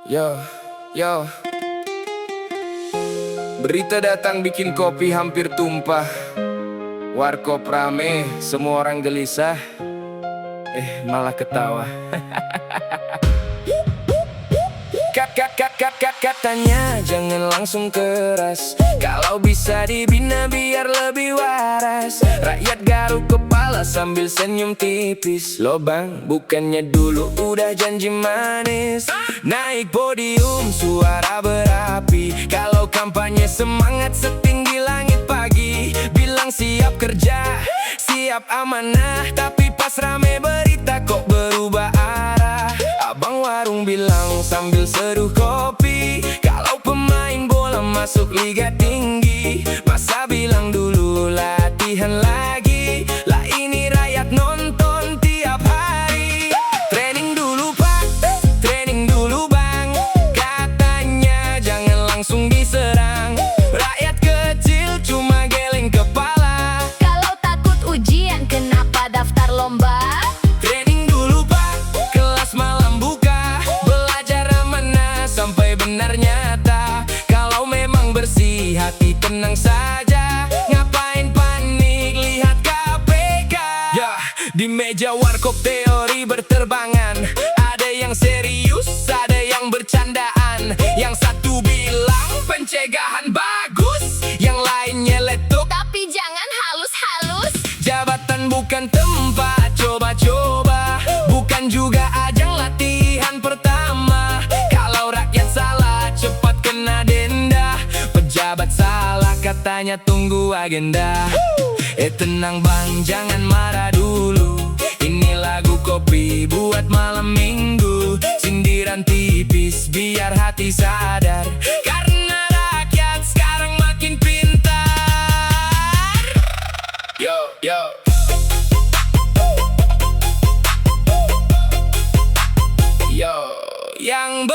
Yo, yo. Berita datang bikin kopi hampir tumpah. Warkop rame, semua orang gelisah. Malah ketawa. Katanya jangan langsung keras. Kalau bisa dibina biar lebih waras. Rakyat garuk kepala sambil senyum tipis. Loh bang, bukannya dulu udah janji manis. Naik podium, suara berapi. Kalau kampanye semangat setinggi langit pagi. Bilang siap kerja, siap amanah. Tapi pas rame berita kok berubah arah. Abang warung bilang sambil seduh kopi, kalau pemain bola masuk liga tinggi. Masa bilang dulu latihan lagi, lah ini rakyat nonton tiap hari. Training dulu pak, training dulu bang. Katanya jangan langsung diserang. Rakyat kecil cuma geleng kepala. Kalau takut ujian kenapa daftar lomba? Sampai benar nyata. Kalau memang bersih hati tenang saja. Ngapain panik lihat KPK. Ya, di meja warkop teori berterbangan. Ada yang serius, ada yang bercandaan. Yang satu bilang pencegahan bagus, yang lainnya letuk Tapi jangan halus-halus. Jabatan bukan tempat coba-coba, bukan juga ajang latihan pertama. Kalau rakyat salah cepat kena denda. Pejabat salah katanya tunggu agenda. Tenang bang, jangan marah dulu. Ini lagu kopi buat malam minggu. Sindiran tipis biar hati sadar. Karena rakyat sekarang makin pintar. Yo, yo. Yo, yang